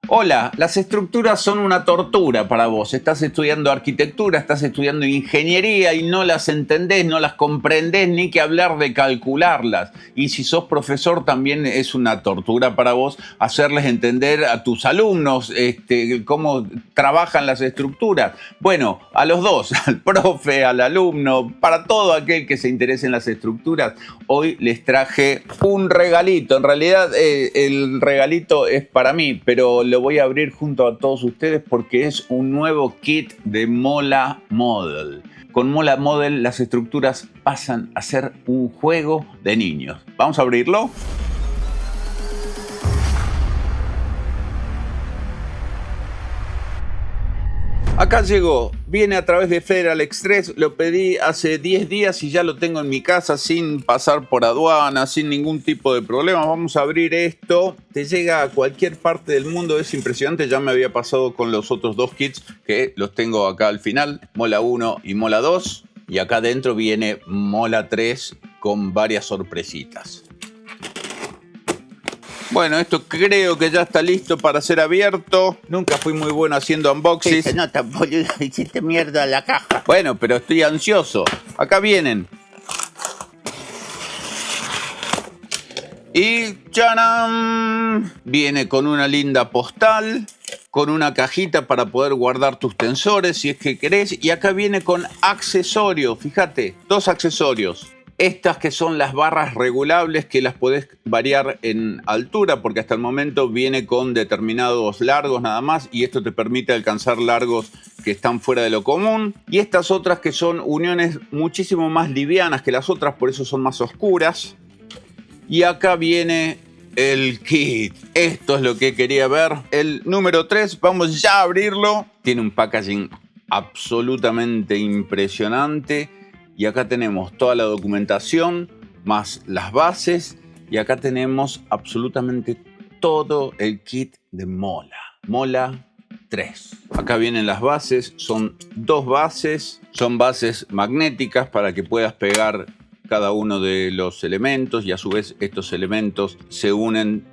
Hola, las estructuras son una tortura para vos. Estás estudiando arquitectura, estás estudiando ingeniería y no las entendés, no las comprendés, ni que hablar de calcularlas. Y si sos profesor también es una tortura para vos hacerles entender a tus alumnos cómo trabajan las estructuras. Bueno, a los dos, al profe, al alumno, para todo aquel que se interese en las estructuras, hoy les traje un regalito. En realidad el regalito es para mí, pero lo voy a abrir junto a todos ustedes porque es un nuevo kit de Mola Model. Con Mola Model las estructuras pasan a ser un juego de niños. Vamos a abrirlo. Acá llegó, viene a través de Federal Express, lo pedí hace 10 días y ya lo tengo en mi casa sin pasar por aduana, sin ningún tipo de problema. Vamos a abrir esto, te llega a cualquier parte del mundo, es impresionante. Ya me había pasado con los otros dos kits que los tengo acá al final, Mola 1 y Mola 2. Y acá adentro viene Mola 3 con varias sorpresitas. Bueno, esto creo que ya está listo para ser abierto. Nunca fui muy bueno haciendo unboxings. Sí, se nota, boludo, hiciste mierda a la caja. Bueno, pero estoy ansioso. Acá vienen. Y ¡charán! Viene con una linda postal, con una cajita para poder guardar tus tensores si es que querés. Y acá viene con accesorios, fíjate, 2 accesorios. Estas que son las barras regulables que las podés variar en altura porque hasta el momento viene con determinados largos nada más y esto te permite alcanzar largos que están fuera de lo común. Y estas otras que son uniones muchísimo más livianas que las otras, por eso son más oscuras. Y acá viene el kit. Esto es lo que quería ver. El número 3, vamos ya a abrirlo. Tiene un packaging absolutamente impresionante. Y acá tenemos toda la documentación, más las bases. Y acá tenemos absolutamente todo el kit de Mola. Mola 3. Acá vienen las bases. Son 2 bases. Son bases magnéticas para que puedas pegar cada uno de los elementos. Y a su vez estos elementos se unen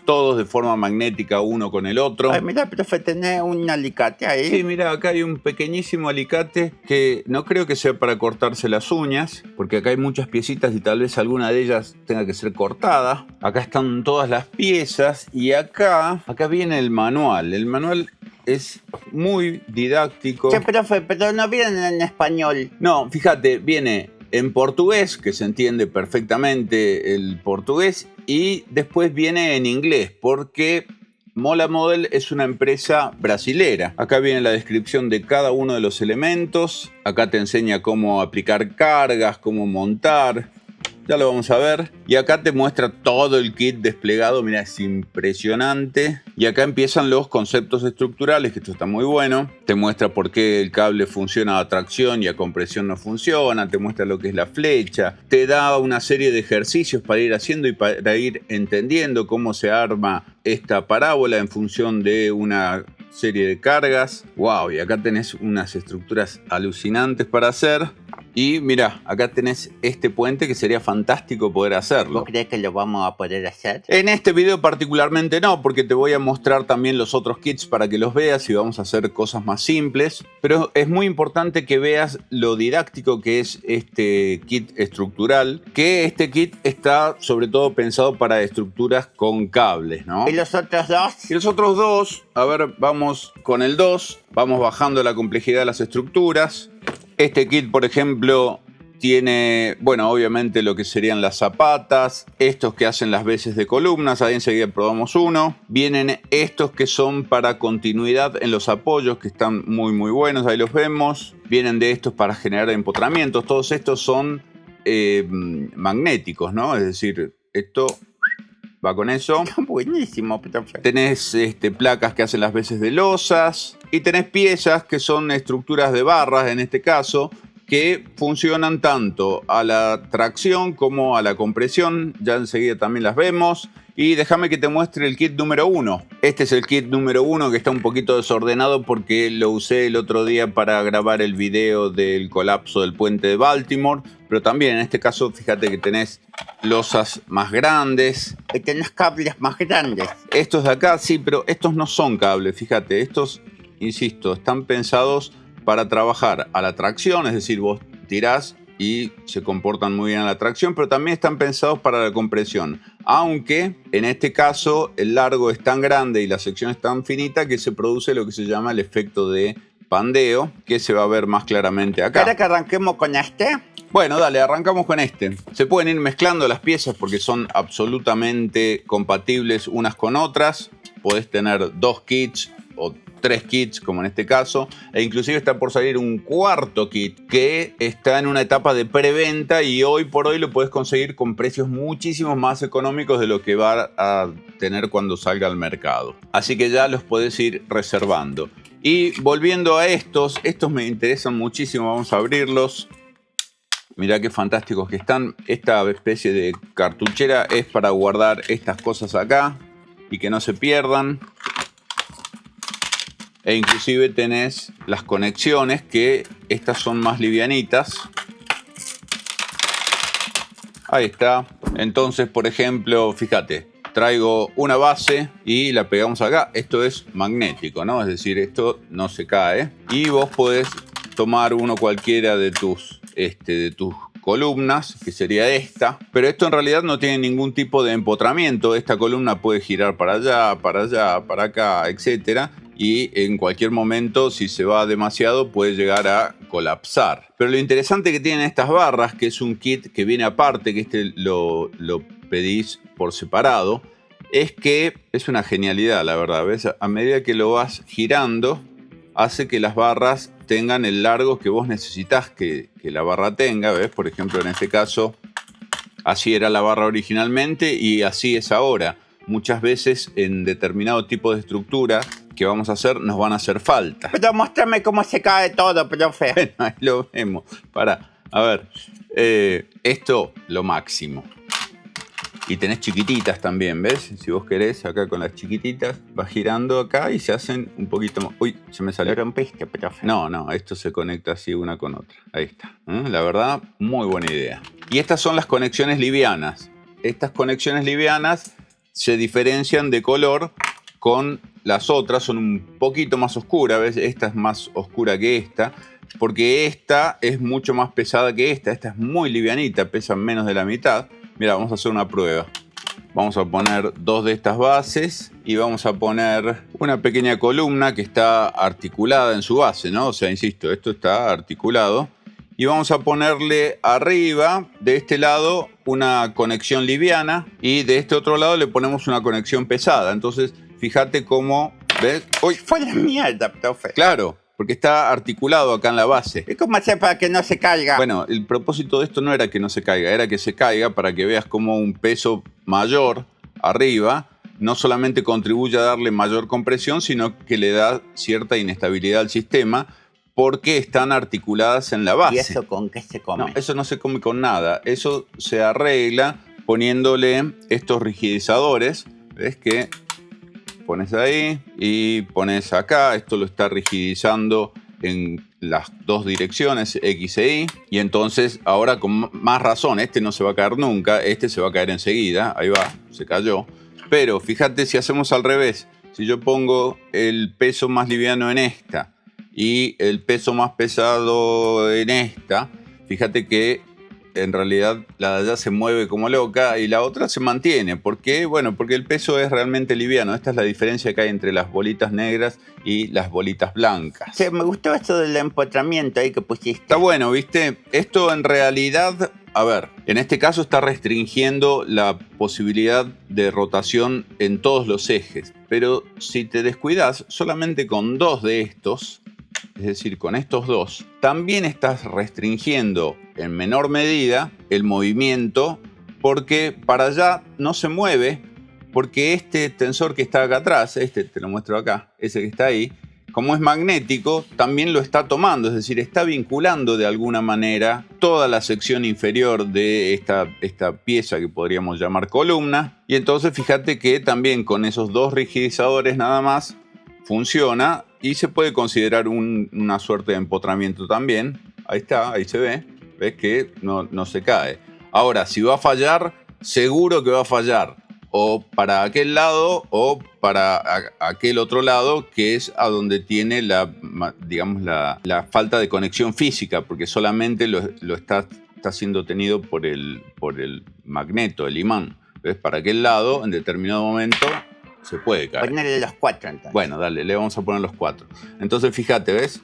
todos de forma magnética uno con el otro. Ay, mira, profe, tenés un alicate ahí. Sí, mira, acá hay un pequeñísimo alicate que no creo que sea para cortarse las uñas, porque acá hay muchas piecitas y tal vez alguna de ellas tenga que ser cortada. Acá están todas las piezas y acá viene el manual. El manual es muy didáctico. Sí, profe, pero no viene en español. No, fíjate, viene en portugués, que se entiende perfectamente el portugués, y después viene en inglés, porque Mola Model es una empresa brasilera. Acá viene la descripción de cada uno de los elementos. Acá te enseña cómo aplicar cargas, cómo montar. Ya lo vamos a ver. Y acá te muestra todo el kit desplegado. Mira, es impresionante. Y acá empiezan los conceptos estructurales, que esto está muy bueno. Te muestra por qué el cable funciona a tracción y a compresión no funciona. Te muestra lo que es la flecha. Te da una serie de ejercicios para ir haciendo y para ir entendiendo cómo se arma esta parábola en función de una serie de cargas. Wow, y acá tenés unas estructuras alucinantes para hacer. Y mira, acá tenés este puente que sería fantástico poder hacerlo. ¿Vos crees que lo vamos a poder hacer? En este video particularmente no, porque te voy a mostrar también los otros kits para que los veas y vamos a hacer cosas más simples. Pero es muy importante que veas lo didáctico que es este kit estructural, que este kit está sobre todo pensado para estructuras con cables, ¿no? ¿Y los otros dos? Y los otros dos, a ver, vamos con el 2, vamos bajando la complejidad de las estructuras. Este kit, por ejemplo, tiene, bueno, obviamente lo que serían las zapatas, estos que hacen las veces de columnas, ahí enseguida probamos uno. Vienen estos que son para continuidad en los apoyos, que están muy muy buenos, ahí los vemos. Vienen de estos para generar empotramientos, todos estos son magnéticos, ¿no? Es decir, esto va con eso. Buenísimo, profe. Tenés placas que hacen las veces de losas. Y tenés piezas que son estructuras de barras, en este caso, que funcionan tanto a la tracción como a la compresión. Ya enseguida también las vemos. Y déjame que te muestre el kit número 1. Este es el kit número 1 que está un poquito desordenado porque lo usé el otro día para grabar el video del colapso del puente de Baltimore. Pero también en este caso fíjate que tenés losas más grandes. Y tenés cables más grandes. Estos de acá sí, pero estos no son cables. Fíjate, estos, insisto, están pensados para trabajar a la tracción. Es decir, vos tirás y se comportan muy bien a la tracción, pero también están pensados para la compresión. Aunque en este caso el largo es tan grande y la sección es tan finita que se produce lo que se llama el efecto de pandeo, que se va a ver más claramente acá. ¿Quieres que arranquemos con este? Bueno, dale, arrancamos con este. Se pueden ir mezclando las piezas porque son absolutamente compatibles unas con otras. Podés tener 2 kits o 3 kits, como en este caso, e inclusive está por salir un cuarto kit que está en una etapa de preventa y hoy por hoy lo puedes conseguir con precios muchísimo más económicos de lo que va a tener cuando salga al mercado. Así que ya los podés ir reservando. Y volviendo a estos me interesan muchísimo, vamos a abrirlos. Mirá qué fantásticos que están. Esta especie de cartuchera es para guardar estas cosas acá y que no se pierdan. E inclusive tenés las conexiones, que estas son más livianitas. Ahí está. Entonces, por ejemplo, fíjate, traigo una base y la pegamos acá. Esto es magnético, ¿no? Es decir, esto no se cae. Y vos podés tomar uno cualquiera de tus columnas, que sería esta. Pero esto en realidad no tiene ningún tipo de empotramiento. Esta columna puede girar para allá, para acá, etcétera. Y en cualquier momento, si se va demasiado, puede llegar a colapsar. Pero lo interesante que tienen estas barras, que es un kit que viene aparte, que lo pedís por separado, es que es una genialidad, la verdad. ¿Ves? A medida que lo vas girando, hace que las barras tengan el largo que vos necesitas que la barra tenga. ¿Ves? Por ejemplo, en este caso, así era la barra originalmente y así es ahora. Muchas veces en determinado tipo de estructura que vamos a hacer nos van a hacer falta. Pero muéstrame cómo se cae todo, profe. Bueno, ahí lo vemos. Pará, a ver, esto lo máximo. Y tenés chiquititas también, ¿ves? Si vos querés, acá con las chiquititas, vas girando acá y se hacen un poquito más. Uy, se me salió. Lo rompiste, profe. No, esto se conecta así una con otra. Ahí está. La verdad, muy buena idea. Y estas son las conexiones livianas. Estas conexiones livianas se diferencian de color con las otras, son un poquito más oscuras, ¿ves? Esta es más oscura que esta, porque esta es mucho más pesada que esta. Esta es muy livianita, pesa menos de la mitad. Mira, vamos a hacer una prueba. Vamos a poner 2 de estas bases y vamos a poner una pequeña columna que está articulada en su base, ¿no? O sea, insisto, esto está articulado. Y vamos a ponerle arriba, de este lado, una conexión liviana y de este otro lado le ponemos una conexión pesada. Entonces, fíjate cómo, ¿ves? ¡Uy, fue la mierda, profe! Claro, porque está articulado acá en la base. ¿Y cómo hacer para que no se caiga? Bueno, el propósito de esto no era que no se caiga, era que se caiga para que veas cómo un peso mayor arriba no solamente contribuye a darle mayor compresión, sino que le da cierta inestabilidad al sistema, porque están articuladas en la base. ¿Y eso con qué se come? No, eso no se come con nada. Eso se arregla poniéndole estos rigidizadores. ¿Ves que pones ahí y pones acá? Esto lo está rigidizando en las 2 direcciones, X e Y. Y entonces ahora con más razón, este no se va a caer nunca. Este se va a caer enseguida. Ahí va, se cayó. Pero fíjate si hacemos al revés. Si yo pongo el peso más liviano en esta y el peso más pesado en esta, fíjate que en realidad la de allá se mueve como loca y la otra se mantiene. ¿Por qué? Bueno, porque el peso es realmente liviano. Esta es la diferencia que hay entre las bolitas negras y las bolitas blancas. Sí, me gustó esto del empotramiento ahí que pusiste. Está bueno, ¿viste? Esto en realidad, a ver, en este caso está restringiendo la posibilidad de rotación en todos los ejes. Pero si te descuidas solamente con 2 de estos, es decir, con estos 2, también estás restringiendo en menor medida el movimiento, porque para allá no se mueve, porque este tensor que está acá atrás, este te lo muestro acá, ese que está ahí, como es magnético, también lo está tomando, es decir, está vinculando de alguna manera toda la sección inferior de esta pieza que podríamos llamar columna. Y entonces fíjate que también con esos dos rigidizadores nada más funciona y se puede considerar una suerte de empotramiento también. Ahí está, ahí se ve, ves que no se cae. Ahora, si va a fallar, seguro que va a fallar o para aquel lado o para aquel otro lado, que es a donde tiene la falta de conexión física, porque solamente lo está siendo tenido por el magneto, el imán. ¿Ves? Para aquel lado, en determinado momento, se puede caer. Ponerle los 4 entonces. Bueno, dale, le vamos a poner los 4. Entonces, fíjate, ¿ves?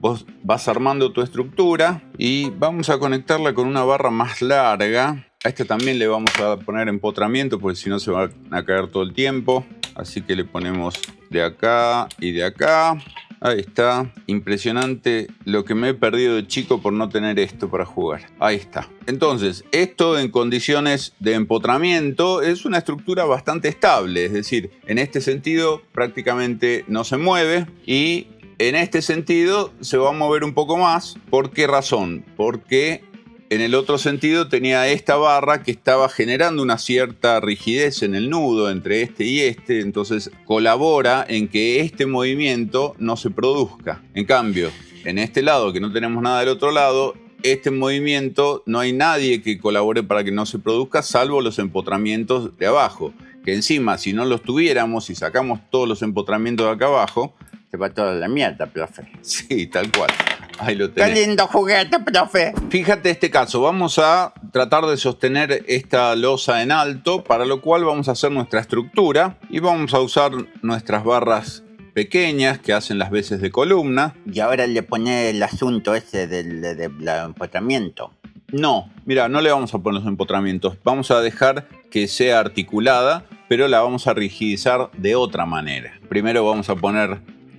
Vos vas armando tu estructura y vamos a conectarla con una barra más larga. A esta también le vamos a poner empotramiento porque si no se va a caer todo el tiempo. Así que le ponemos de acá y de acá. Ahí está. Impresionante lo que me he perdido de chico por no tener esto para jugar. Ahí está. Entonces, esto en condiciones de empotramiento es una estructura bastante estable. Es decir, en este sentido prácticamente no se mueve y en este sentido se va a mover un poco más. ¿Por qué razón? Porque en el otro sentido tenía esta barra que estaba generando una cierta rigidez en el nudo entre este y este, entonces colabora en que este movimiento no se produzca. En cambio, en este lado, que no tenemos nada del otro lado, este movimiento no hay nadie que colabore para que no se produzca, salvo los empotramientos de abajo, que encima si no los tuviéramos y sacamos todos los empotramientos de acá abajo, se va toda la mierda, profe. Sí, tal cual. Ahí lo tenés. ¡Qué lindo juguete, profe! Fíjate este caso, vamos a tratar de sostener esta losa en alto, para lo cual vamos a hacer nuestra estructura y vamos a usar nuestras barras pequeñas que hacen las veces de columna. Y ahora le pone el asunto ese del empotramiento. No, mira, no le vamos a poner los empotramientos, vamos a dejar que sea articulada, pero la vamos a rigidizar de otra manera. Primero vamos a poner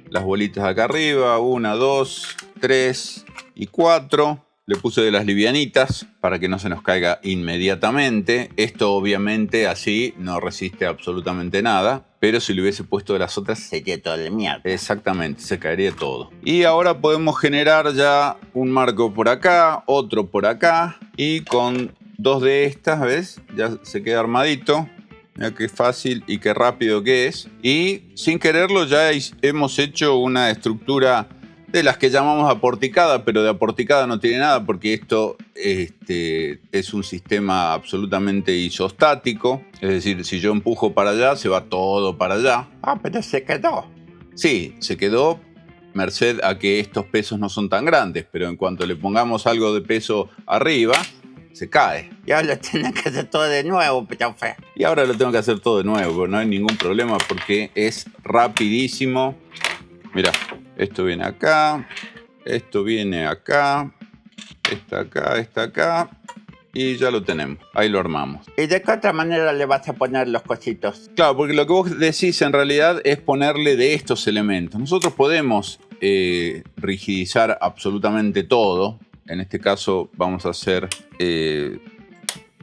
las bolitas acá arriba, 1, 2, 3 y 4. Le puse de las livianitas para que no se nos caiga inmediatamente. Esto obviamente así no resiste absolutamente nada, pero si le hubiese puesto de las otras sería toda la mierda. Exactamente, se caería todo. Y ahora podemos generar ya un marco por acá, otro por acá y con dos de estas, ¿ves? Ya se queda armadito. Mira qué fácil y qué rápido que es. Y sin quererlo ya hemos hecho una estructura de las que llamamos aporticada, pero de aporticada no tiene nada porque esto es un sistema absolutamente isostático. Es decir, si yo empujo para allá, se va todo para allá. Ah, pero se quedó. Sí, se quedó merced a que estos pesos no son tan grandes, pero en cuanto le pongamos algo de peso arriba, se cae. Y ahora lo tenés que hacer todo de nuevo, profe. Y ahora lo tengo que hacer todo de nuevo, pero no hay ningún problema porque es rapidísimo. Mirá, esto viene acá, esto viene acá, está acá y ya lo tenemos. Ahí lo armamos. ¿Y de qué otra manera le vas a poner los cositos? Claro, porque lo que vos decís en realidad es ponerle de estos elementos. Nosotros podemos rigidizar absolutamente todo. En este caso vamos a hacer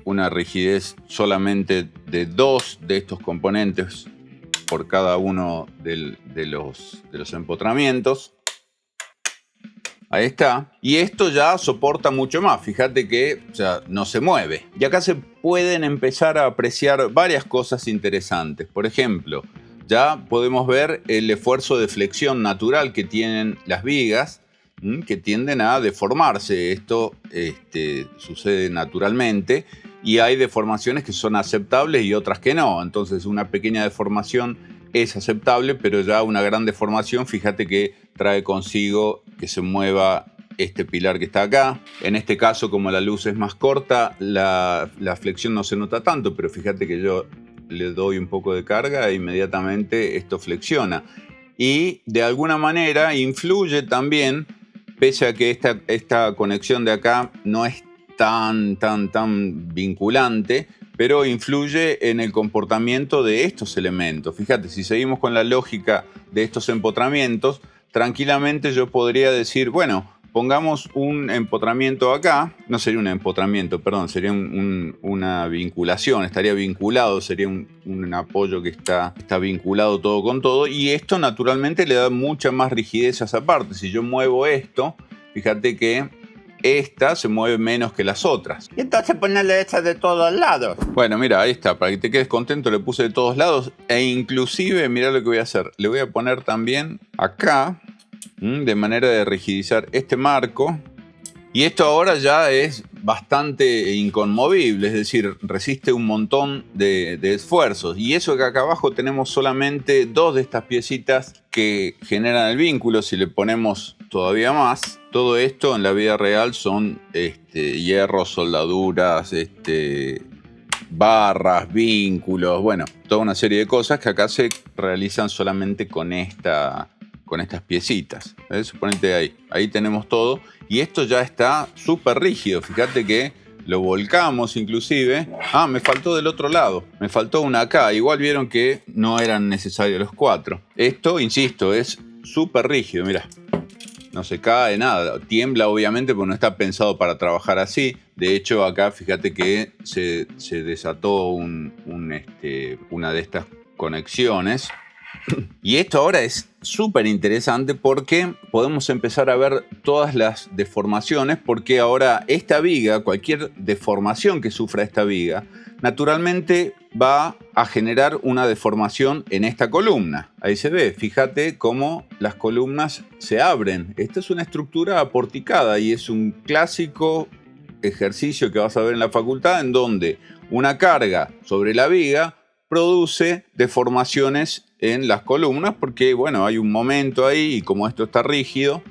una rigidez solamente de 2 de estos componentes por cada uno de los empotramientos. Ahí está. Y esto ya soporta mucho más. Fíjate que no se mueve. Y acá se pueden empezar a apreciar varias cosas interesantes. Por ejemplo, ya podemos ver el esfuerzo de flexión natural que tienen las vigas, que tienden a deformarse. Esto sucede naturalmente y hay deformaciones que son aceptables y otras que no. Entonces una pequeña deformación es aceptable, pero ya una gran deformación, fíjate que trae consigo que se mueva este pilar que está acá. En este caso, como la luz es más corta, la flexión no se nota tanto, pero fíjate que yo le doy un poco de carga e inmediatamente esto flexiona. Y de alguna manera influye también, pese a que esta conexión de acá no es tan vinculante, pero influye en el comportamiento de estos elementos. Fíjate, si seguimos con la lógica de estos empotramientos, tranquilamente yo podría decir, bueno, pongamos un empotramiento acá. No sería un empotramiento, perdón, sería una vinculación. Estaría vinculado, sería un apoyo que está vinculado todo con todo. Y esto naturalmente le da mucha más rigidez a esa parte. Si yo muevo esto, fíjate que esta se mueve menos que las otras. Y entonces ponerle esa de todos lados. Bueno, mira, ahí está. Para que te quedes contento le puse de todos lados. E inclusive, mira lo que voy a hacer. Le voy a poner también acá, de manera de rigidizar este marco. Y esto ahora ya es bastante inconmovible, es decir, resiste un montón de esfuerzos. Y eso que acá abajo tenemos solamente 2 de estas piecitas que generan el vínculo. Si le ponemos todavía más, todo esto en la vida real son hierros, soldaduras, barras, vínculos, bueno, toda una serie de cosas que acá se realizan solamente con estas piecitas. Suponete ahí tenemos todo. Y esto ya está súper rígido. Fíjate que lo volcamos inclusive. Ah, me faltó del otro lado. Me faltó una acá. Igual vieron que no eran necesarios los 4. Esto, insisto, es súper rígido. Mirá. No se cae nada. Tiembla obviamente porque no está pensado para trabajar así. De hecho acá fíjate que se desató una de estas conexiones. Y esto ahora es súper interesante porque podemos empezar a ver todas las deformaciones, porque ahora esta viga, cualquier deformación que sufra esta viga, naturalmente va a generar una deformación en esta columna. Ahí se ve, fíjate cómo las columnas se abren. Esta es una estructura aporticada y es un clásico ejercicio que vas a ver en la facultad en donde una carga sobre la viga produce deformaciones en las columnas porque, bueno, hay un momento ahí y como esto está rígido...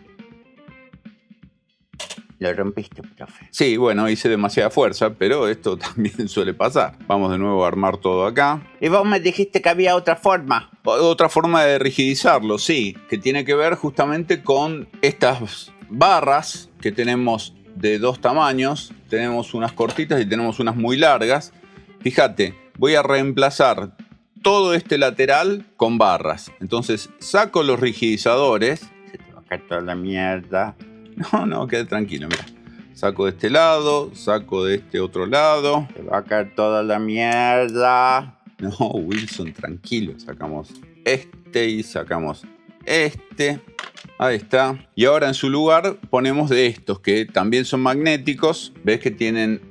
Lo rompiste, profe. Sí, bueno, hice demasiada fuerza, pero esto también suele pasar. Vamos de nuevo a armar todo acá. Y vos me dijiste que había otra forma. Otra forma de rigidizarlo, sí, que tiene que ver justamente con estas barras que tenemos de 2 tamaños. Tenemos unas cortitas y tenemos unas muy largas. Fíjate, voy a reemplazar todo este lateral con barras. Entonces saco los rigidizadores. Se te va a caer toda la mierda. No, quede tranquilo, mira. Saco de este lado, saco de este otro lado. Se va a caer toda la mierda. No, Wilson, tranquilo. Sacamos este y sacamos este. Ahí está. Y ahora en su lugar ponemos de estos que también son magnéticos. ¿Ves que tienen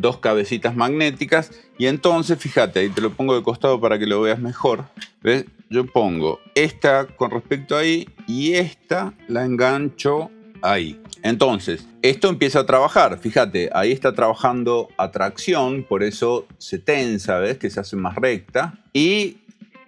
2 cabecitas magnéticas? Y entonces, fíjate, ahí te lo pongo de costado para que lo veas mejor. ¿Ves? Yo pongo esta con respecto ahí y esta la engancho ahí. Entonces, esto empieza a trabajar. Fíjate, ahí está trabajando atracción, por eso se tensa, ¿ves? Que se hace más recta. Y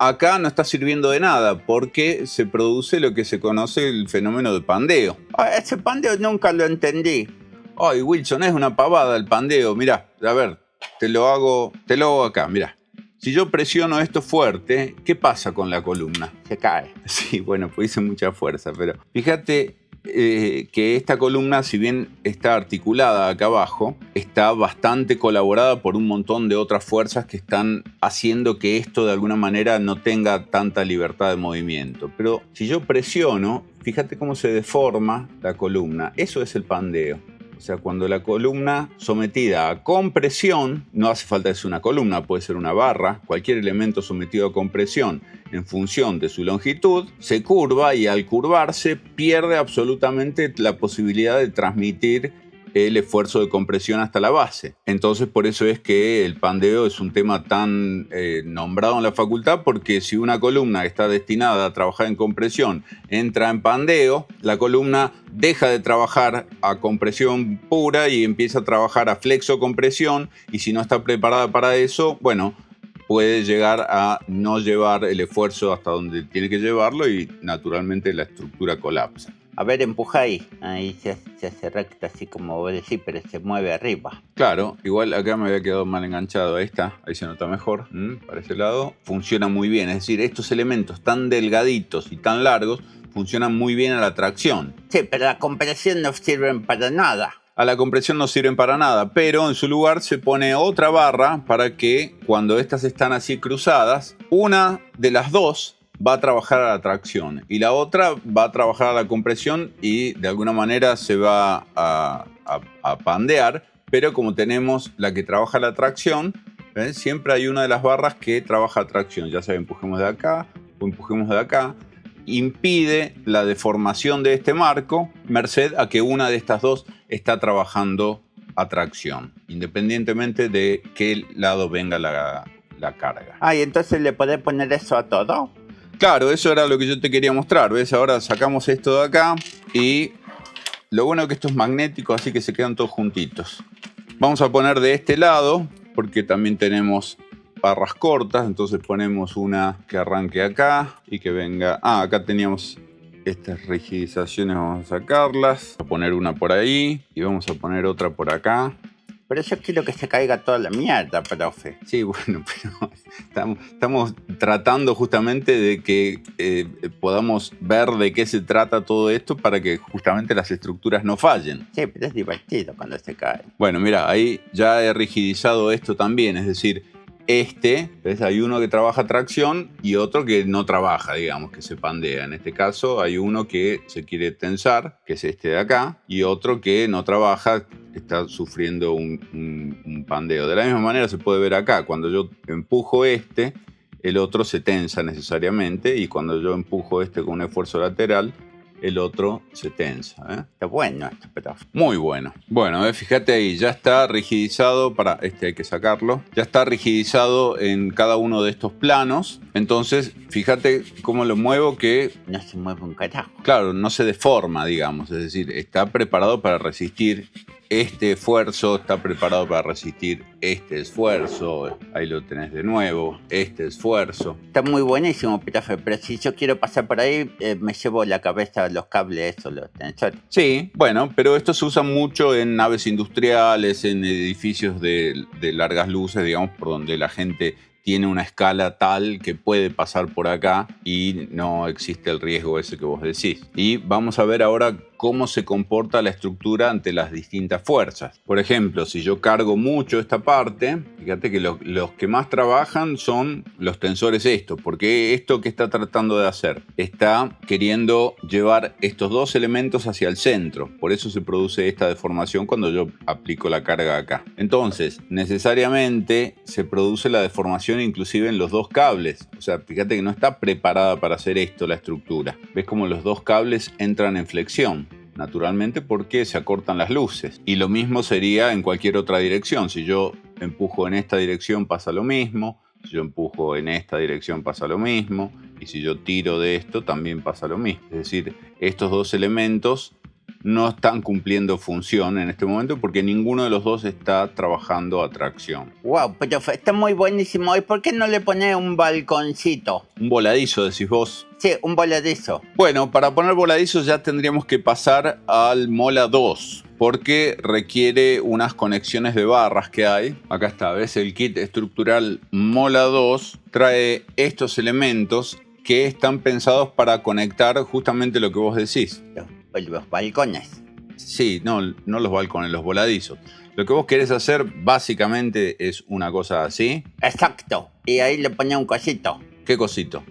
acá no está sirviendo de nada porque se produce lo que se conoce el fenómeno de pandeo. Ese pandeo nunca lo entendí. Ay, Wilson, es una pavada el pandeo. Mirá, a ver, te lo hago acá, mirá. Si yo presiono esto fuerte, ¿qué pasa con la columna? Se cae. Sí, bueno, pues hice mucha fuerza, pero fíjate que esta columna, si bien está articulada acá abajo, está bastante colaborada por un montón de otras fuerzas que están haciendo que esto de alguna manera no tenga tanta libertad de movimiento. Pero si yo presiono, fíjate cómo se deforma la columna. Eso es el pandeo. O sea, cuando la columna sometida a compresión, no hace falta que sea una columna, puede ser una barra, cualquier elemento sometido a compresión en función de su longitud, se curva y al curvarse pierde absolutamente la posibilidad de transmitir el esfuerzo de compresión hasta la base. Entonces, por eso es que el pandeo es un tema tan nombrado en la facultad, porque si una columna que está destinada a trabajar en compresión entra en pandeo, la columna deja de trabajar a compresión pura y empieza a trabajar a flexocompresión, y si no está preparada para eso, bueno, puede llegar a no llevar el esfuerzo hasta donde tiene que llevarlo y naturalmente la estructura colapsa. A ver, empuja ahí. Ahí se hace recta así como vos decís, pero se mueve arriba. Claro, igual acá me había quedado mal enganchado. Ahí está, ahí se nota mejor. Para ese lado funciona muy bien. Es decir, estos elementos tan delgaditos y tan largos funcionan muy bien a la tracción. Sí, pero la compresión no sirven para nada. A la compresión no sirven para nada, pero en su lugar se pone otra barra para que cuando estas están así cruzadas, una de las dos va a trabajar a la tracción y la otra va a trabajar a la compresión y de alguna manera se va a pandear, pero como tenemos la que trabaja a la tracción, ¿ves? Siempre hay una de las barras que trabaja a tracción, ya sea empujemos de acá o empujemos de acá, impide la deformación de este marco, merced a que una de estas dos está trabajando a tracción, independientemente de qué lado venga la carga. Ah, y entonces le podés poner eso a todo. Claro, eso era lo que yo te quería mostrar, ¿ves? Ahora sacamos esto de acá y lo bueno es que esto es magnético, así que se quedan todos juntitos. Vamos a poner de este lado, porque también tenemos barras cortas, entonces ponemos una que arranque acá y que venga... Ah, acá teníamos estas rigidizaciones, vamos a sacarlas. Vamos a poner una por ahí y vamos a poner otra por acá. Pero yo quiero que se caiga toda la mierda, profe. Sí, bueno, pero estamos tratando justamente de que podamos ver de qué se trata todo esto para que justamente las estructuras no fallen. Sí, pero es divertido cuando se cae. Bueno, mira, ahí ya he rigidizado esto también, es decir, ¿ves? Hay uno que trabaja tracción y otro que no trabaja, digamos, que se pandea. En este caso hay uno que se quiere tensar, que es este de acá, y otro que no trabaja, está sufriendo un pandeo. De la misma manera se puede ver acá, cuando yo empujo el otro se tensa necesariamente, y cuando yo empujo con un esfuerzo lateral, el otro se tensa. Está bueno esto, profe. Muy bueno. Bueno, fíjate ahí, ya está rigidizado, hay que sacarlo, ya está rigidizado en cada uno de estos planos. Entonces, fíjate cómo lo muevo que... No se mueve un carajo. Claro, no se deforma, digamos, es decir, está preparado para resistir este esfuerzo, está preparado para resistir este esfuerzo. Ahí lo tenés de nuevo, este esfuerzo. Está muy buenísimo, profe, pero si yo quiero pasar por ahí, me llevo la cabeza los cables, eso, los tensores. Sí, bueno, pero esto se usa mucho en naves industriales, en edificios de largas luces, digamos, por donde la gente tiene una escala tal que puede pasar por acá y no existe el riesgo ese que vos decís. Y vamos a ver ahora cómo se comporta la estructura ante las distintas fuerzas. Por ejemplo, si yo cargo mucho esta parte, fíjate que los que más trabajan son los tensores estos, porque esto que está tratando de hacer, está queriendo llevar estos dos elementos hacia el centro, por eso se produce esta deformación cuando yo aplico la carga acá. Entonces, necesariamente se produce la deformación inclusive en los dos cables, o sea, fíjate que no está preparada para hacer esto la estructura. ¿Ves cómo los dos cables entran en flexión? Naturalmente porque se acortan las luces. Y lo mismo sería en cualquier otra dirección. Si yo empujo en esta dirección pasa lo mismo. Si yo empujo en esta dirección pasa lo mismo. Y si yo tiro de esto también pasa lo mismo. Es decir, estos dos elementos no están cumpliendo función en este momento porque ninguno de los dos está trabajando a tracción. Wow, pero está muy buenísimo. ¿Y por qué no le pones un balconcito? Un voladizo, decís vos. Sí, un voladizo. Bueno, para poner voladizo ya tendríamos que pasar al Mola 2, porque requiere unas conexiones de barras que hay. Acá está, ¿ves? El kit estructural Mola 2 trae estos elementos que están pensados para conectar justamente lo que vos decís. Los balcones. Sí, no los balcones, los voladizos. Lo que vos querés hacer básicamente es una cosa así. Exacto. Y ahí le ponía un cosito. ¿Qué cosito?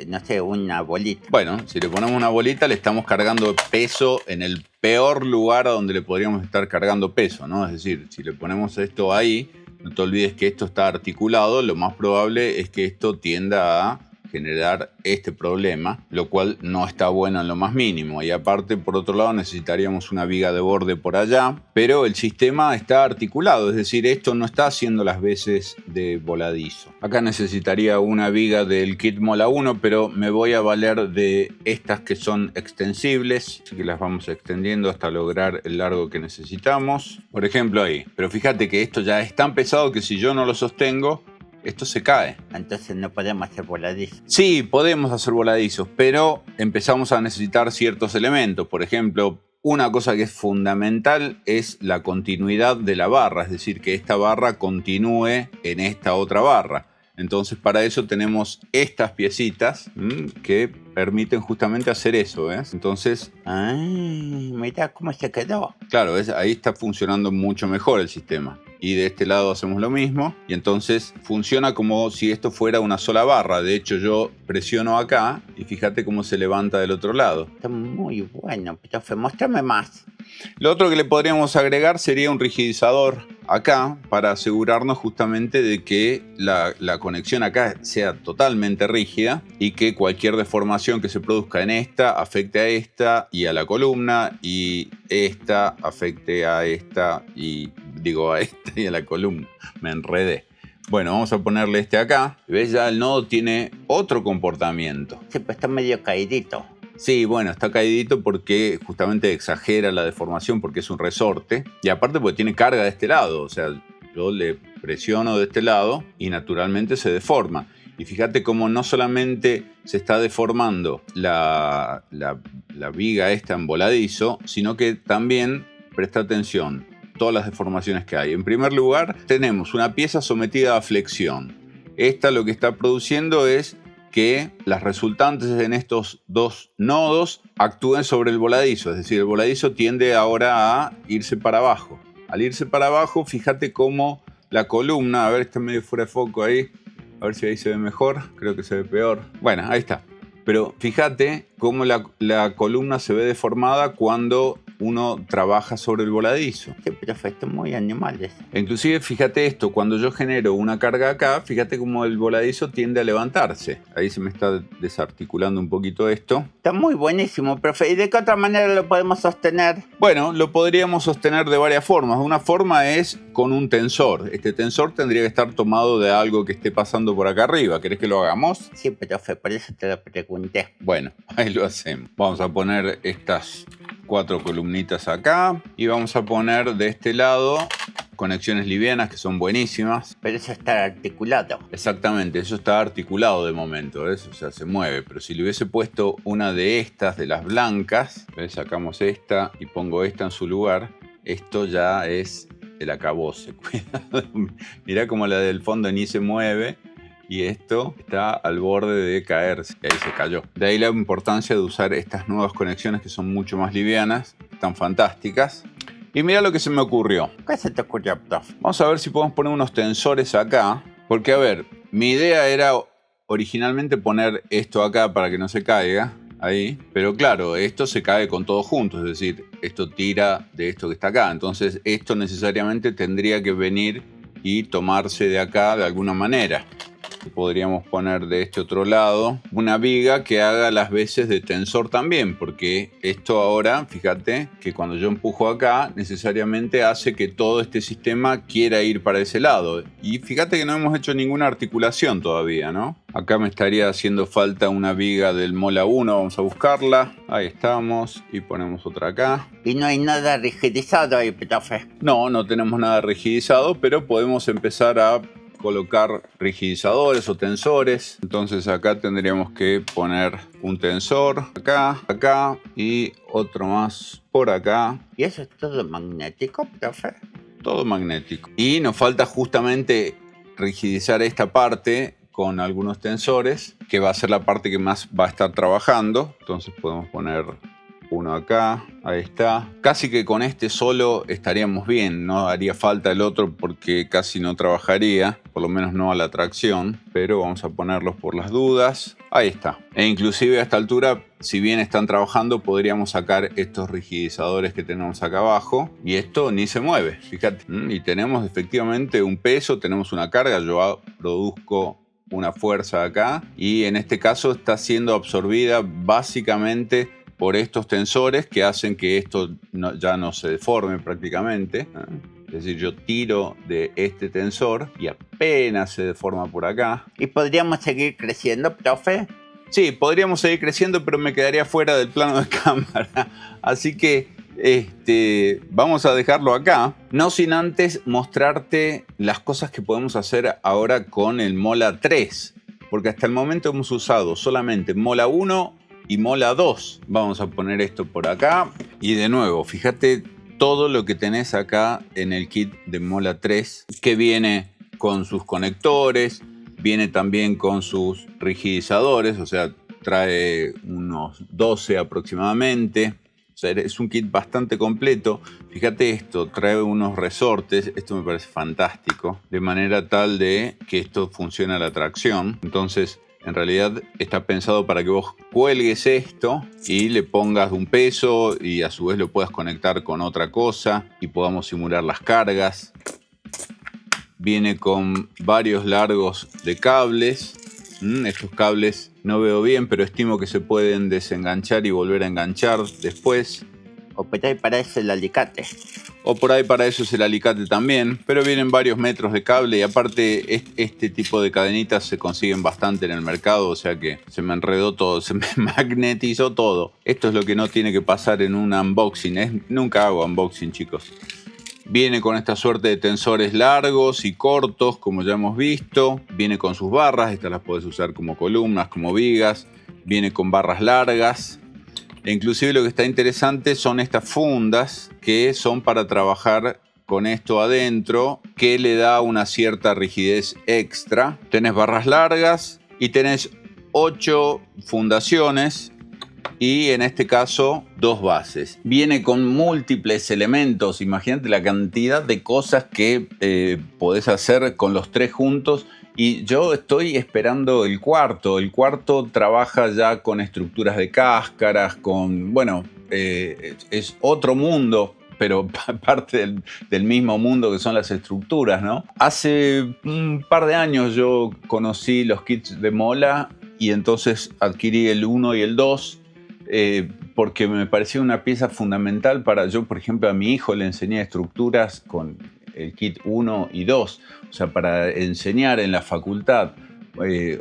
No sé, una bolita. Bueno, si le ponemos una bolita le estamos cargando peso en el peor lugar a donde le podríamos estar cargando peso, ¿no? Es decir, si le ponemos esto ahí, no te olvides que esto está articulado, lo más probable es que esto tienda a generar este problema, lo cual no está bueno en lo más mínimo. Y aparte, por otro lado, necesitaríamos una viga de borde por allá, pero el sistema está articulado, es decir, esto no está haciendo las veces de voladizo. Acá necesitaría una viga del kit Mola 1, pero me voy a valer de estas que son extensibles, así que las vamos extendiendo hasta lograr el largo que necesitamos. Por ejemplo ahí, pero fíjate que esto ya es tan pesado que si yo no lo sostengo, esto se cae. Entonces no podemos hacer voladizos. Sí, podemos hacer voladizos, pero empezamos a necesitar ciertos elementos. Por ejemplo, una cosa que es fundamental es la continuidad de la barra, es decir, que esta barra continúe en esta otra barra. Entonces, para eso tenemos estas piecitas que permiten justamente hacer eso, ¿ves? Entonces... Mira cómo se quedó. Claro, ¿ves? Ahí está funcionando mucho mejor el sistema. y de este lado hacemos lo mismo. Y entonces funciona como si esto fuera una sola barra. De hecho, yo presiono acá y fíjate cómo se levanta del otro lado. Está muy bueno, profe. Muéstrame más. Lo otro que le podríamos agregar sería un rigidizador acá para asegurarnos justamente de que la conexión acá sea totalmente rígida y que cualquier deformación que se produzca en esta afecte a esta y a la columna, y esta afecte a esta y digo a esta y a la columna. Me enredé. Bueno, vamos a ponerle este acá. ¿Ves? Ya el nodo tiene otro comportamiento. Sí, pues está medio caidito. Sí, bueno, está caidito porque justamente exagera la deformación porque es un resorte. Y aparte porque tiene carga de este lado. O sea, yo le presiono de este lado y naturalmente se deforma. Y fíjate cómo no solamente se está deformando la viga esta en voladizo, sino que también, presta atención, todas las deformaciones que hay. En primer lugar, tenemos una pieza sometida a flexión. Esta lo que está produciendo es que las resultantes en estos dos nodos actúen sobre el voladizo. Es decir, el voladizo tiende ahora a irse para abajo. Al irse para abajo, fíjate cómo la columna, a ver, está medio fuera de foco ahí, a ver si ahí se ve mejor, creo que se ve peor. Bueno, ahí está. Pero fíjate cómo la columna se ve deformada cuando uno trabaja sobre el voladizo. Sí, profe, esto es muy animales. Inclusive, fíjate esto, cuando yo genero una carga acá, fíjate cómo el voladizo tiende a levantarse. Ahí se me está desarticulando un poquito esto. Está muy buenísimo, profe. ¿Y de qué otra manera lo podemos sostener? Bueno, lo podríamos sostener de varias formas. Una forma es con un tensor. Este tensor tendría que estar tomado de algo que esté pasando por acá arriba. ¿Querés que lo hagamos? Sí, profe, por eso te lo pregunté. Bueno, ahí lo hacemos. Vamos a poner estas 4 columnitas acá y vamos a poner de este lado conexiones livianas que son buenísimas. Pero eso está articulado. Exactamente, eso está articulado de momento, ¿ves? O sea, se mueve. Pero si le hubiese puesto una de estas, de las blancas, ¿ves? Sacamos esta y pongo esta en su lugar, esto ya es el acabose. Cuidado. Mirá cómo la del fondo ni se mueve. Y esto está al borde de caerse. Y ahí se cayó. De ahí la importancia de usar estas nuevas conexiones que son mucho más livianas. Están fantásticas. Y mira lo que se me ocurrió. ¿Qué se te ocurrió, profe? Vamos a ver si podemos poner unos tensores acá. Porque, a ver, mi idea era originalmente poner esto acá para que no se caiga. Ahí. Pero claro, esto se cae con todo junto. Es decir, esto tira de esto que está acá. Entonces, esto necesariamente tendría que venir y tomarse de acá de alguna manera. Podríamos poner de este otro lado una viga que haga las veces de tensor también, porque esto ahora, fíjate que cuando yo empujo acá, necesariamente hace que todo este sistema quiera ir para ese lado. Y fíjate que no hemos hecho ninguna articulación todavía, ¿no? Acá me estaría haciendo falta una viga del Mola 1, vamos a buscarla. Ahí estamos y ponemos otra acá. Y no hay nada rigidizado ahí, profe. No tenemos nada rigidizado, pero podemos empezar a colocar rigidizadores o tensores. Entonces acá tendríamos que poner un tensor acá, acá y otro más por acá. ¿Y eso es todo magnético, profe? Todo magnético. Y nos falta justamente rigidizar esta parte con algunos tensores, que va a ser la parte que más va a estar trabajando. Entonces podemos poner uno acá, ahí está. Casi que con este solo estaríamos bien, no haría falta el otro porque casi no trabajaría, por lo menos no a la tracción, pero vamos a ponerlos por las dudas. Ahí está. E inclusive a esta altura, si bien están trabajando, podríamos sacar estos rigidizadores que tenemos acá abajo y esto ni se mueve, fíjate. Y tenemos efectivamente un peso, tenemos una carga, yo produzco una fuerza acá y en este caso está siendo absorbida básicamente por estos tensores que hacen que esto ya no se deforme prácticamente. Es decir, yo tiro de este tensor y apenas se deforma por acá. ¿Y podríamos seguir creciendo, profe? Sí, podríamos seguir creciendo, pero me quedaría fuera del plano de cámara. Así que vamos a dejarlo acá. No sin antes mostrarte las cosas que podemos hacer ahora con el Mola 3. Porque hasta el momento hemos usado solamente Mola 1 y Mola 2. Vamos a poner esto por acá. Y de nuevo, fíjate todo lo que tenés acá en el kit de Mola 3, que viene con sus conectores, viene también con sus rigidizadores, o sea, trae unos 12 aproximadamente. O sea, es un kit bastante completo. Fíjate esto, trae unos resortes, esto me parece fantástico, de manera tal de que esto funcione a la tracción. Entonces, en realidad está pensado para que vos cuelgues esto y le pongas un peso y a su vez lo puedas conectar con otra cosa y podamos simular las cargas. Viene con varios largos de cables. Estos cables no veo bien, pero estimo que se pueden desenganchar y volver a enganchar después. O por ahí para eso el alicate. O por ahí para eso es el alicate también. Pero vienen varios metros de cable y aparte este tipo de cadenitas se consiguen bastante en el mercado. O sea que se me enredó todo, se me magnetizó todo. Esto es lo que no tiene que pasar en un unboxing. Nunca hago unboxing, chicos. Viene con esta suerte de tensores largos y cortos, como ya hemos visto. Viene con sus barras, estas las puedes usar como columnas, como vigas. Viene con barras largas. E inclusive lo que está interesante son estas fundas que son para trabajar con esto adentro, que le da una cierta rigidez extra. Tenés barras largas y tenés 8 fundaciones. Y en este caso 2 bases. Viene con múltiples elementos. Imagínate la cantidad de cosas que podés hacer con los 3 juntos. Y yo estoy esperando el cuarto. El cuarto trabaja ya con estructuras de cáscaras, con... Bueno, es otro mundo, pero parte del mismo mundo que son las estructuras, ¿no? Hace un par de años yo conocí los kits de Mola y entonces adquirí el 1 y el 2. Porque me parecía una pieza fundamental para... Yo, por ejemplo, a mi hijo le enseñé estructuras con el kit 1 y 2. O sea, para enseñar en la facultad,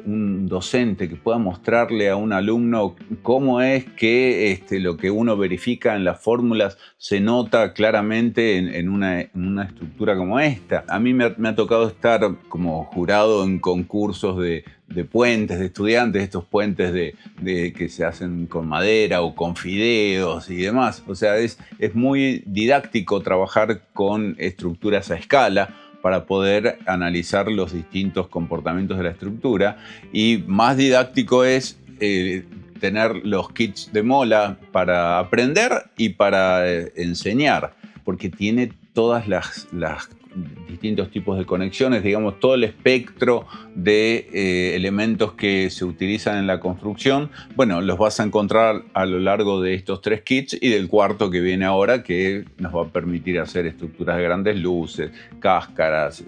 un docente que pueda mostrarle a un alumno cómo es que lo que uno verifica en las fórmulas se nota claramente en una estructura como esta. A mí me ha tocado estar como jurado en concursos de puentes, de estudiantes, estos puentes que se hacen con madera o con fideos y demás. O sea, es muy didáctico trabajar con estructuras a escala para poder analizar los distintos comportamientos de la estructura. Y más didáctico es tener los kits de Mola para aprender y para enseñar, porque tiene todas las distintos tipos de conexiones, digamos, todo el espectro de elementos que se utilizan en la construcción. Bueno, los vas a encontrar a lo largo de estos 3 kits y del cuarto que viene ahora, que nos va a permitir hacer estructuras de grandes luces, cáscaras,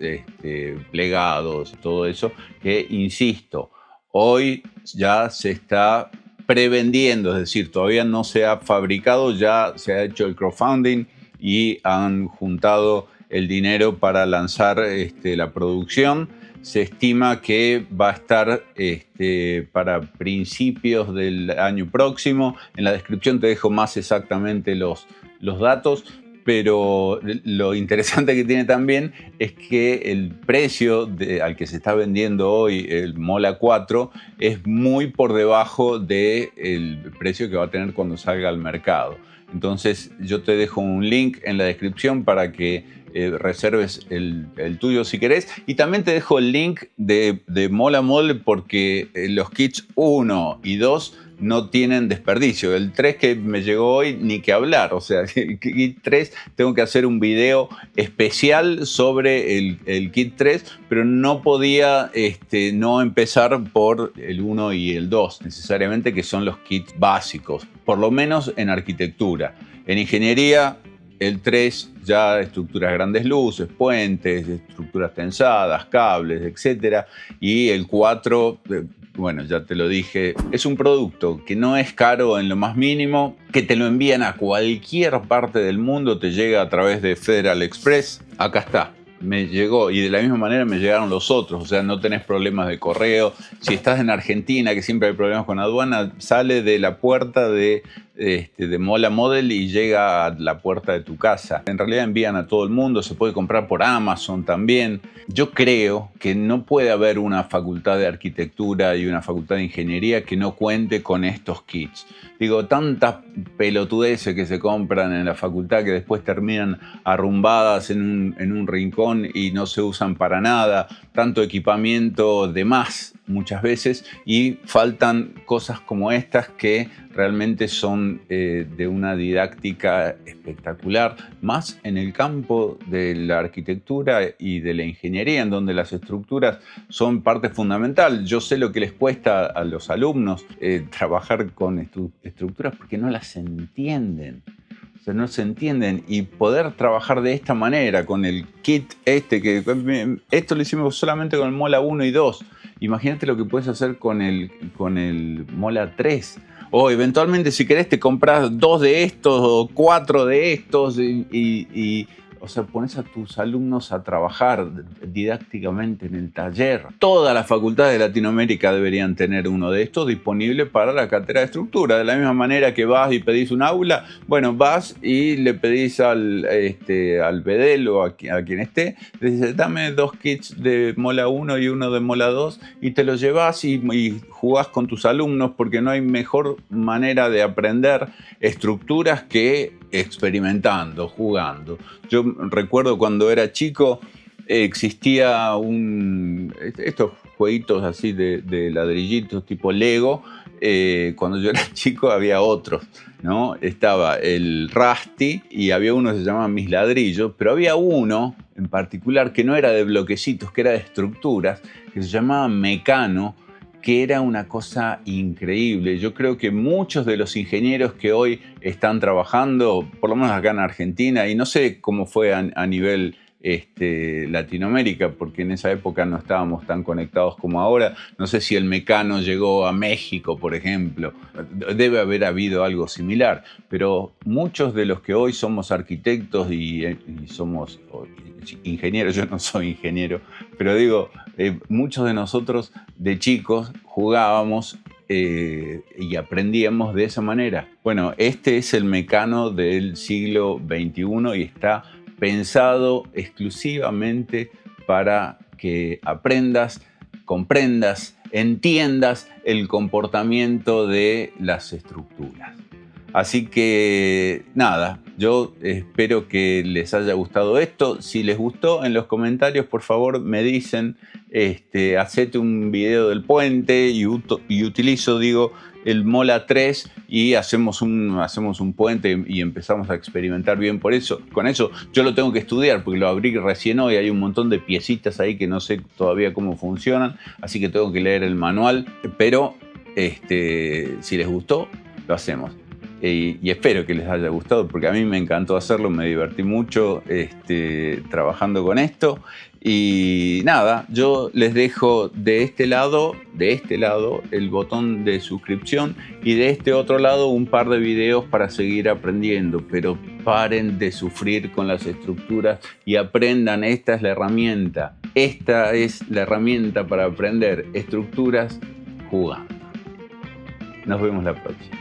plegados, todo eso, que, insisto, hoy ya se está prevendiendo, es decir, todavía no se ha fabricado, ya se ha hecho el crowdfunding y han juntado el dinero para lanzar la producción. Se estima que va a estar para principios del año próximo. En la descripción te dejo más exactamente los datos, pero lo interesante que tiene también es que el precio al que se está vendiendo hoy el Mola 4 es muy por debajo del precio que va a tener cuando salga al mercado. Entonces yo te dejo un link en la descripción para que reserves el tuyo si querés. Y también te dejo el link de Mola Model porque los kits 1 y 2 no tienen desperdicio. El 3 que me llegó hoy, ni que hablar. O sea, el kit 3 tengo que hacer un video especial sobre el kit 3, pero no podía no empezar por el 1 y el 2 necesariamente, que son los kits básicos, por lo menos en arquitectura. En ingeniería, el 3 ya estructuras grandes luces, puentes, estructuras tensadas, cables, etc. Y el 4, bueno, ya te lo dije, es un producto que no es caro en lo más mínimo, que te lo envían a cualquier parte del mundo, te llega a través de Federal Express. Acá está. Me llegó, y de la misma manera me llegaron los otros. O sea, no tenés problemas de correo. Si estás en Argentina, que siempre hay problemas con aduana, sale de la puerta de Mola Model y llega a la puerta de tu casa. En realidad envían a todo el mundo, se puede comprar por Amazon también. Yo creo que no puede haber una facultad de arquitectura y una facultad de ingeniería que no cuente con estos kits. Digo, tantas pelotudeces que se compran en la facultad que después terminan arrumbadas en un rincón y no se usan para nada, tanto equipamiento de más muchas veces y faltan cosas como estas que realmente son de una didáctica espectacular, más en el campo de la arquitectura y de la ingeniería, en donde las estructuras son parte fundamental. Yo sé lo que les cuesta a los alumnos trabajar con estructuras porque no las entienden. O sea, no se entienden, y poder trabajar de esta manera con el kit esto lo hicimos solamente con el Mola 1 y 2. Imagínate lo que puedes hacer con el Mola 3. O eventualmente, si querés, te compras 2 de estos o 4 de estos o sea, pones a tus alumnos a trabajar didácticamente en el taller. Todas las facultades de Latinoamérica deberían tener uno de estos disponible para la cátedra de estructura. De la misma manera que vas y pedís un aula, bueno, vas y le pedís al bedel o a quien esté, le dices, dame 2 kits de Mola 1 y uno de Mola 2, y te los llevas y jugás con tus alumnos, porque no hay mejor manera de aprender estructuras que experimentando, jugando. Yo recuerdo cuando era chico, existía estos jueguitos así de ladrillitos tipo Lego. Cuando yo era chico había otros, ¿no? Estaba el Rusty y había uno que se llamaba Mis Ladrillos, pero había uno en particular que no era de bloquecitos, que era de estructuras, que se llamaba Mecano, que era una cosa increíble. Yo creo que muchos de los ingenieros que hoy están trabajando, por lo menos acá en Argentina, y no sé cómo fue a nivel Latinoamérica, porque en esa época no estábamos tan conectados como ahora. No sé si el Mecano llegó a México, por ejemplo. Debe haber habido algo similar, pero muchos de los que hoy somos arquitectos y somos ingenieros, yo no soy ingeniero, pero digo, muchos de nosotros de chicos jugábamos y aprendíamos de esa manera. Bueno, este es el Mecano del siglo XXI y está pensado exclusivamente para que aprendas, comprendas, entiendas el comportamiento de las estructuras. Así que nada, yo espero que les haya gustado esto. Si les gustó, en los comentarios por favor me dicen, hacete un video del puente y utilizo, el Mola 3 y hacemos un puente y empezamos a experimentar bien con eso. Yo lo tengo que estudiar porque lo abrí recién hoy, hay un montón de piecitas ahí que no sé todavía cómo funcionan, así que tengo que leer el manual, pero si les gustó, lo hacemos. Y espero que les haya gustado, porque a mí me encantó hacerlo, me divertí mucho trabajando con esto. Y nada, yo les dejo de este lado el botón de suscripción y de este otro lado un par de videos para seguir aprendiendo, pero paren de sufrir con las estructuras y aprendan. Esta es la herramienta para aprender estructuras jugando. Nos vemos la próxima.